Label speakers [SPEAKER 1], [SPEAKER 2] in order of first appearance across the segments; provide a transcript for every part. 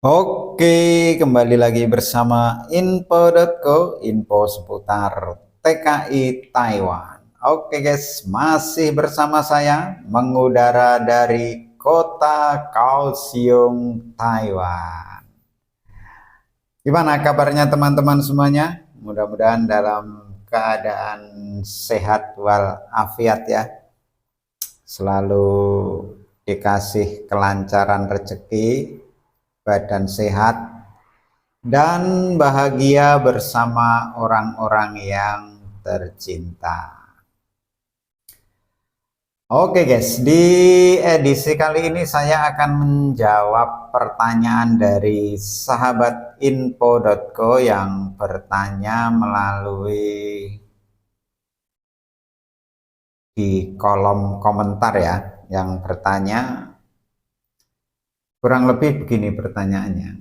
[SPEAKER 1] Oke, kembali lagi bersama info.co, info seputar TKI Taiwan. Oke guys, masih bersama saya mengudara dari kota Kaohsiung, Taiwan. Gimana kabarnya teman-teman semuanya? Mudah-mudahan dalam keadaan sehat walafiat ya. Selalu dikasih kelancaran rezeki, badan sehat, dan bahagia bersama orang-orang yang tercinta. Oke guys, di edisi kali ini saya akan menjawab pertanyaan dari sahabat info.co yang bertanya melalui di kolom komentar ya, yang bertanya kurang lebih begini pertanyaannya.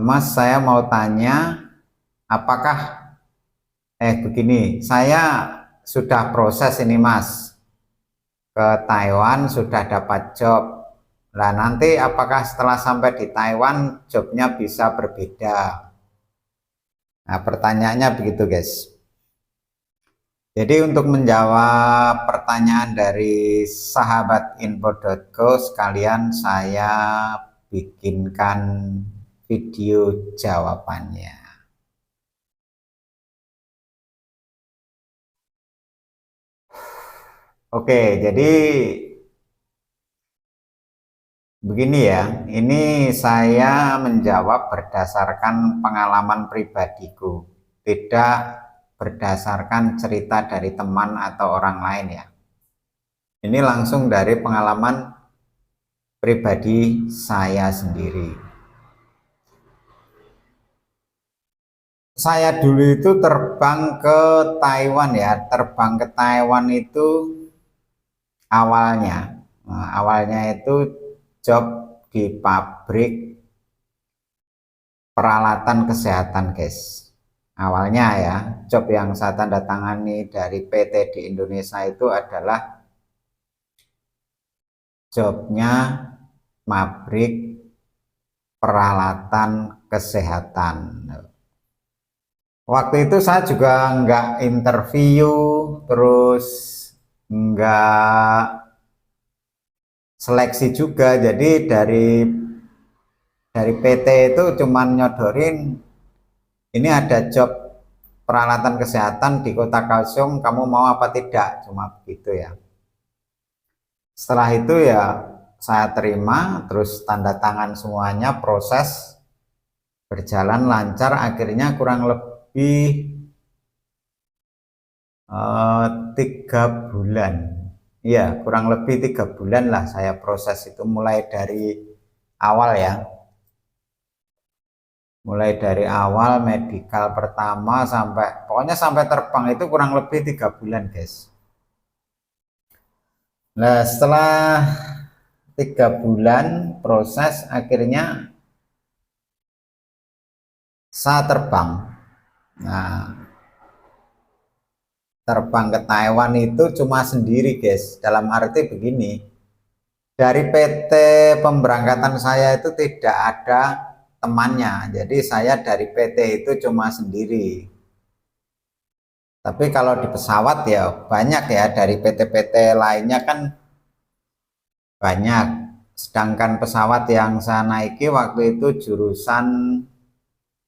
[SPEAKER 1] Mas, saya mau tanya, apakah begini, saya sudah proses ini Mas ke Taiwan, sudah dapat job. Nah nanti apakah setelah sampai di Taiwan jobnya bisa berbeda? Nah pertanyaannya begitu guys. Jadi untuk menjawab pertanyaan dari sahabat info.co sekalian saya bikinkan video jawabannya. Oke, jadi begini ya, ini saya menjawab berdasarkan pengalaman pribadiku, tidak berdasarkan cerita dari teman atau orang lain ya. Ini langsung dari pengalaman pribadi saya sendiri. Saya dulu itu terbang ke Taiwan ya, terbang ke Taiwan itu awalnya itu job di pabrik peralatan kesehatan guys. Awalnya ya, job yang saya tanda tangani dari PT di Indonesia itu adalah jobnya pabrik peralatan kesehatan. Waktu itu saya juga nggak interview, terus nggak seleksi juga. Jadi dari PT itu cuman nyodorin ini ada job peralatan kesehatan di Kota Kaohsiung, kamu mau apa tidak? Cuma begitu ya. Setelah itu ya saya terima, terus tanda tangan semuanya, proses berjalan lancar, akhirnya kurang lebih 3 bulan. Iya, kurang lebih 3 bulan lah saya proses itu mulai dari awal ya. Mulai dari awal medical pertama sampai pokoknya sampai terbang itu kurang lebih 3 bulan guys. Nah setelah 3 bulan proses akhirnya saya terbang. Nah terbang ke Taiwan itu cuma sendiri guys, dalam arti begini, dari PT pemberangkatan saya itu tidak ada temannya, jadi saya dari PT itu cuma sendiri. Tapi kalau di pesawat ya banyak ya, dari PT-PT lainnya kan banyak. Sedangkan pesawat yang saya naiki waktu itu jurusan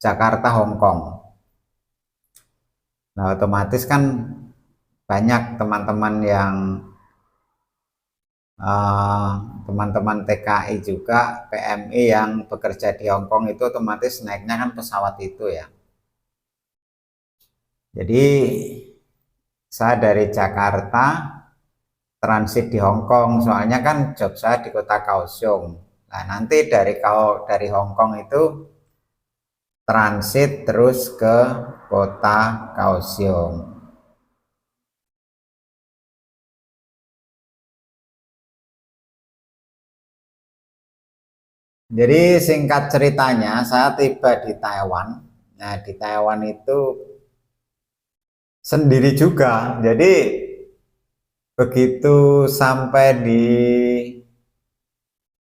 [SPEAKER 1] Jakarta Hong Kong. Nah otomatis kan banyak teman-teman yang teman-teman TKI juga, PMI yang bekerja di Hong Kong itu otomatis naiknya kan pesawat itu ya. Jadi saya dari Jakarta transit di Hong Kong, soalnya kan job saya di Kota Kaohsiung. Nah nanti dari Hong Kong itu transit terus ke Kota Kaohsiung. Jadi singkat ceritanya saya tiba di Taiwan. Nah di Taiwan itu sendiri juga. Jadi begitu sampai di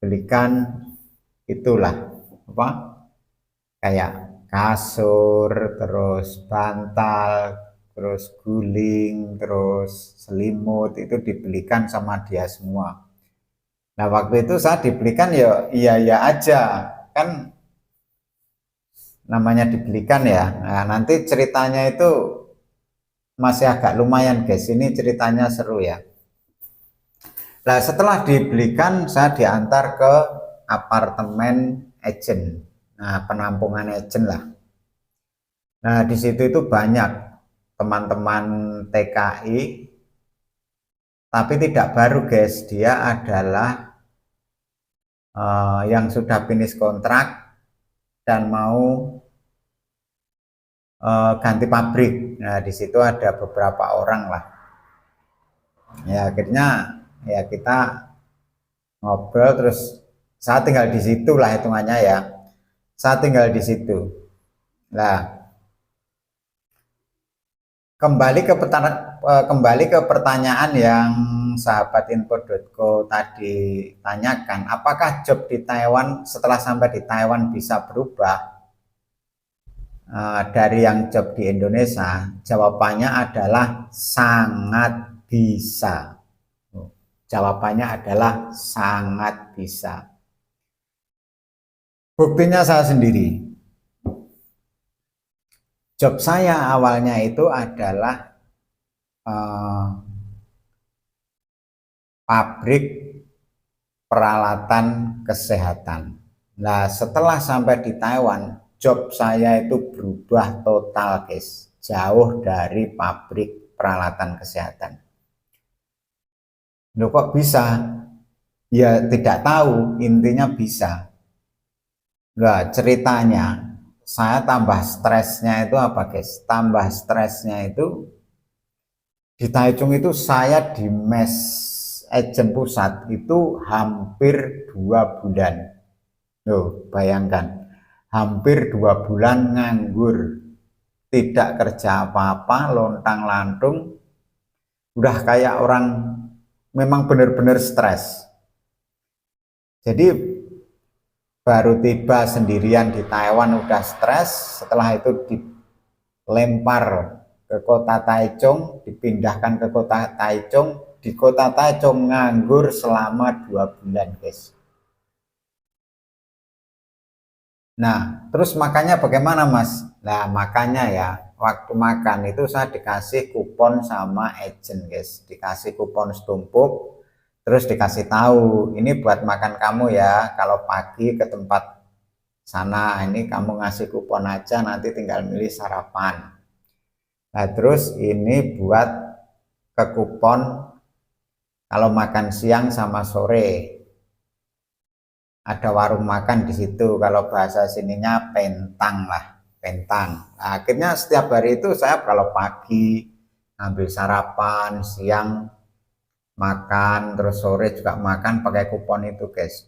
[SPEAKER 1] belikan itulah apa kayak kasur, terus bantal, terus guling, terus selimut, itu dibelikan sama dia semua. Nah waktu itu saya dibelikan ya iya aja, kan namanya dibelikan ya. Nah, nanti ceritanya itu masih agak lumayan guys, ini ceritanya seru ya. Nah setelah dibelikan saya diantar ke apartemen agent, nah penampungan agent lah. Nah di situ itu banyak teman-teman TKI, tapi tidak baru guys, dia adalah yang sudah finish kontrak dan mau ganti pabrik. Nah di situ ada beberapa orang lah. Ya akhirnya ya kita ngobrol, terus saya tinggal di situ lah hitungannya ya. Saya tinggal di situ. Nah, kembali ke pertanyaan yang sahabat info.co tadi tanyakan, apakah job di Taiwan setelah sampai di Taiwan bisa berubah dari yang job di Indonesia? Jawabannya adalah sangat bisa. Jawabannya adalah sangat bisa. Buktinya saya sendiri. Job saya awalnya itu adalah pabrik peralatan kesehatan. Nah, setelah sampai di Taiwan, job saya itu berubah total, guys. Jauh dari pabrik peralatan kesehatan. Loh kok bisa? Ya tidak tahu, intinya bisa. Nah, ceritanya saya tambah stresnya itu apa, guys? Tambah stresnya itu di Taichung itu saya di mes agent pusat itu hampir 2 bulan. Loh, bayangkan, hampir 2 bulan nganggur, tidak kerja apa-apa, lontang-lantung, udah kayak orang memang benar-benar stres. Jadi baru tiba sendirian di Taiwan udah stres, setelah itu dilempar ke kota Taichung, dipindahkan ke kota Taichung, di kota Taichung nganggur selama 2 bulan, guys. Nah, terus makannya bagaimana, Mas? Nah, makanya ya, waktu makan itu saya dikasih kupon sama agent, guys. Dikasih kupon setumpuk, terus dikasih tahu, ini buat makan kamu ya, kalau pagi ke tempat sana, ini kamu ngasih kupon aja, nanti tinggal milih sarapan. Nah, terus ini buat ke kupon kalau makan siang sama sore. Ada warung makan di situ, kalau bahasa sininya pentang lah, pentang. Nah, akhirnya setiap hari itu saya kalau pagi ambil sarapan, siang makan, terus sore juga makan pakai kupon itu, guys.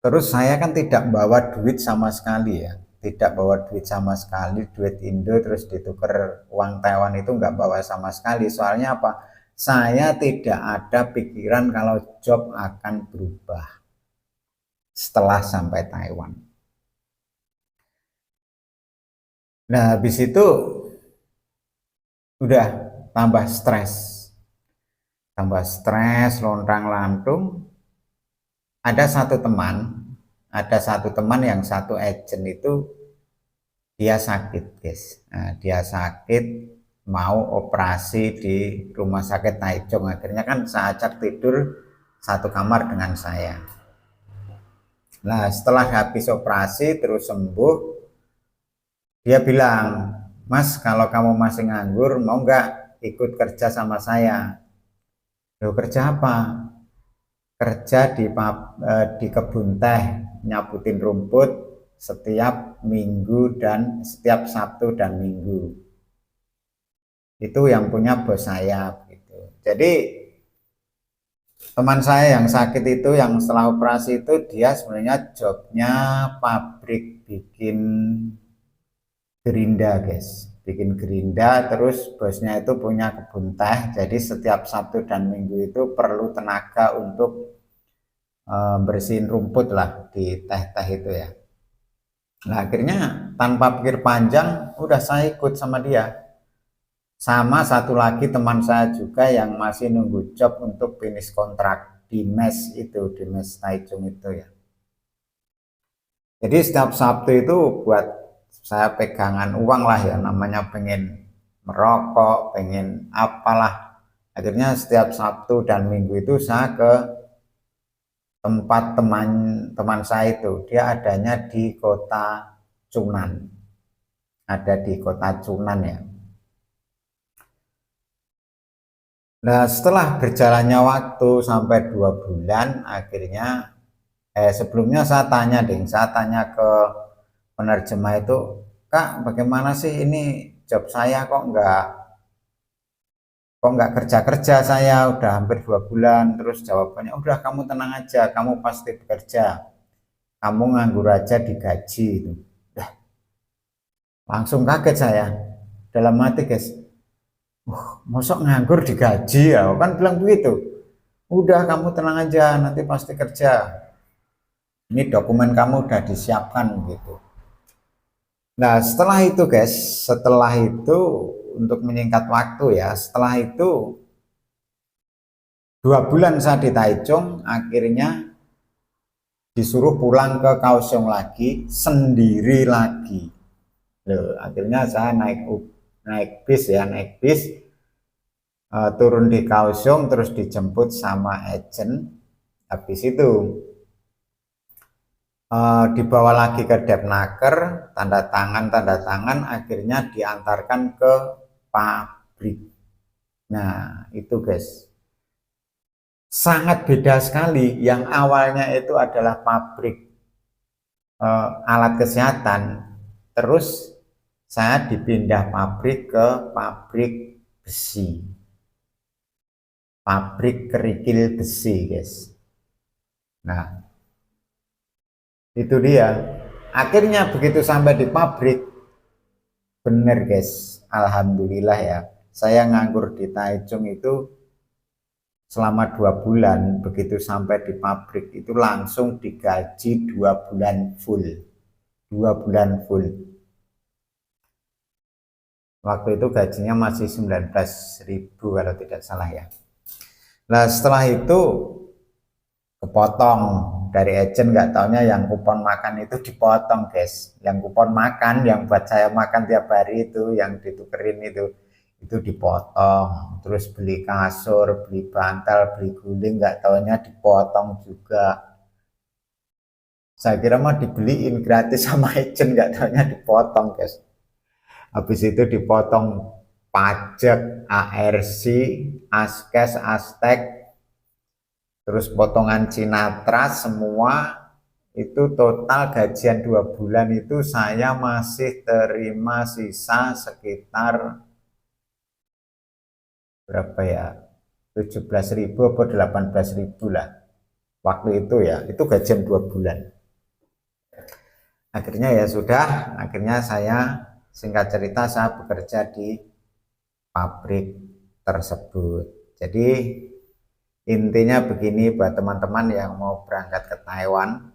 [SPEAKER 1] Terus saya kan tidak bawa duit sama sekali ya, tidak bawa duit sama sekali, duit Indo terus ditukar uang Taiwan itu nggak bawa sama sekali. Soalnya apa? Saya tidak ada pikiran kalau job akan berubah setelah sampai Taiwan. Nah, habis itu udah tambah stres, lontang-lantung. Ada satu teman yang satu agent itu dia sakit, guys. Nah, dia sakit mau operasi di rumah sakit Taichung. Akhirnya kan saya ajak tidur satu kamar dengan saya. Nah, setelah habis operasi terus sembuh, dia bilang, Mas, kalau kamu masih nganggur, mau nggak ikut kerja sama saya? Loh, kerja apa? Kerja di kebun teh, nyabutin rumput setiap minggu dan setiap Sabtu dan Minggu. Itu yang punya bos saya. Gitu. Jadi teman saya yang sakit itu, yang setelah operasi itu, dia sebenarnya jobnya pabrik bikin gerinda, guys. Bikin gerinda, terus bosnya itu punya kebun teh, jadi setiap Sabtu dan Minggu itu perlu tenaga untuk bersihin rumput lah di teh-teh itu ya. Nah akhirnya tanpa pikir panjang udah saya ikut sama dia. Sama satu lagi teman saya juga yang masih nunggu job untuk finish kontrak di mes itu, di mes Taichung itu ya. Jadi setiap Sabtu itu buat saya pegangan uang lah ya, namanya pengen merokok, pengen apalah. Akhirnya setiap Sabtu dan Minggu itu saya ke tempat teman saya itu. Dia adanya di kota Cunan. Ada di kota Cunan ya. Nah setelah berjalannya waktu sampai 2 bulan akhirnya sebelumnya saya tanya ke penerjemah itu, Kak bagaimana sih ini job saya kok nggak kerja saya udah hampir 2 bulan. Terus jawabannya udah kamu tenang aja, kamu pasti bekerja, kamu nganggur aja digaji itu. Langsung kaget saya dalam hati guys, mosok nganggur digaji ya, kan bilang begitu. Udah kamu tenang aja, nanti pasti kerja. Ini dokumen kamu udah disiapkan gitu. Nah setelah itu guys, setelah itu untuk menyingkat waktu ya, setelah itu 2 bulan saya di Taichung, akhirnya disuruh pulang ke Kaohsiung lagi, sendiri lagi. Loh, akhirnya saya naik bis turun di Kaohsiung terus dijemput sama agent. Habis itu dibawa lagi ke Depnaker, tanda tangan, akhirnya diantarkan ke pabrik. Nah itu guys, sangat beda sekali. Yang awalnya itu adalah pabrik alat kesehatan, terus saya dipindah pabrik ke pabrik besi, pabrik kerikil besi guys. Nah itu dia, akhirnya begitu sampai di pabrik, bener guys, alhamdulillah ya, saya nganggur di Taichung itu selama 2 bulan. Begitu sampai di pabrik itu langsung digaji 2 bulan full. 2 bulan full. Waktu itu gajinya masih 19.000 kalau tidak salah ya. Nah setelah itu kepotong dari agent, nggak taunya yang kupon makan itu dipotong guys. Yang kupon makan yang buat saya makan tiap hari itu, yang ditukerin itu dipotong. Terus beli kasur, beli bantal, beli guling, nggak taunya dipotong juga. Saya kira mah dibeliin gratis sama agent, nggak taunya dipotong guys. Habis itu dipotong pajak, ARC, Askes, Astek, terus potongan Cinatra, semua itu total gajian 2 bulan itu saya masih terima sisa sekitar berapa ya, 17.000 atau 18.000 lah waktu itu ya. Itu gajian 2 bulan. Akhirnya ya sudah, akhirnya saya, singkat cerita, saya bekerja di pabrik tersebut. Jadi intinya begini buat teman-teman yang mau berangkat ke Taiwan,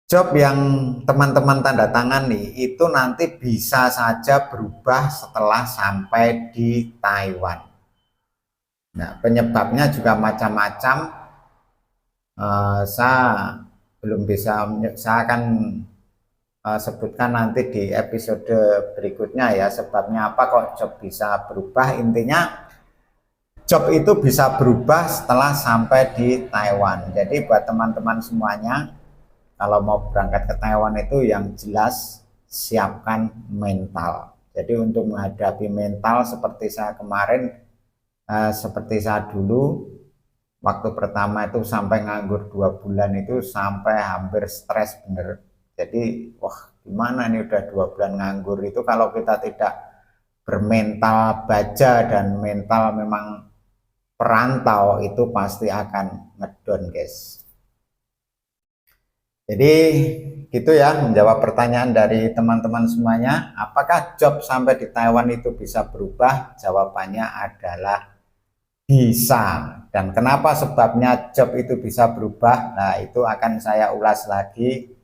[SPEAKER 1] job yang teman-teman tanda tangani itu nanti bisa saja berubah setelah sampai di Taiwan. Nah penyebabnya juga macam-macam, saya belum bisa, saya akan sebutkan nanti di episode berikutnya ya, sebabnya apa kok job bisa berubah. Intinya job itu bisa berubah setelah sampai di Taiwan. Jadi buat teman-teman semuanya, kalau mau berangkat ke Taiwan itu yang jelas siapkan mental. Jadi untuk menghadapi mental seperti saya kemarin, seperti saya dulu, waktu pertama itu sampai nganggur 2 bulan itu sampai hampir stres bener. Jadi wah gimana nih udah 2 bulan nganggur, itu kalau kita tidak bermental baja dan mental memang perantau itu pasti akan ngedon guys. Jadi gitu ya, menjawab pertanyaan dari teman-teman semuanya, apakah job sampai di Taiwan itu bisa berubah? Jawabannya adalah Bisa. Dan kenapa sebabnya job itu bisa berubah? Nah, itu akan saya ulas lagi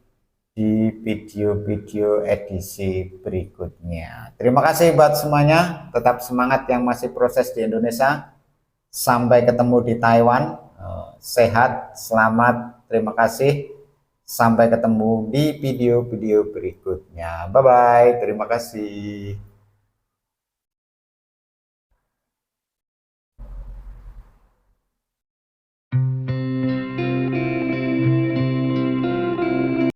[SPEAKER 1] di video-video edisi berikutnya. Terima kasih buat semuanya. Tetap semangat yang masih proses di Indonesia. Sampai ketemu di Taiwan. Sehat, selamat, terima kasih. Sampai ketemu di video-video berikutnya. Bye-bye. Terima kasih.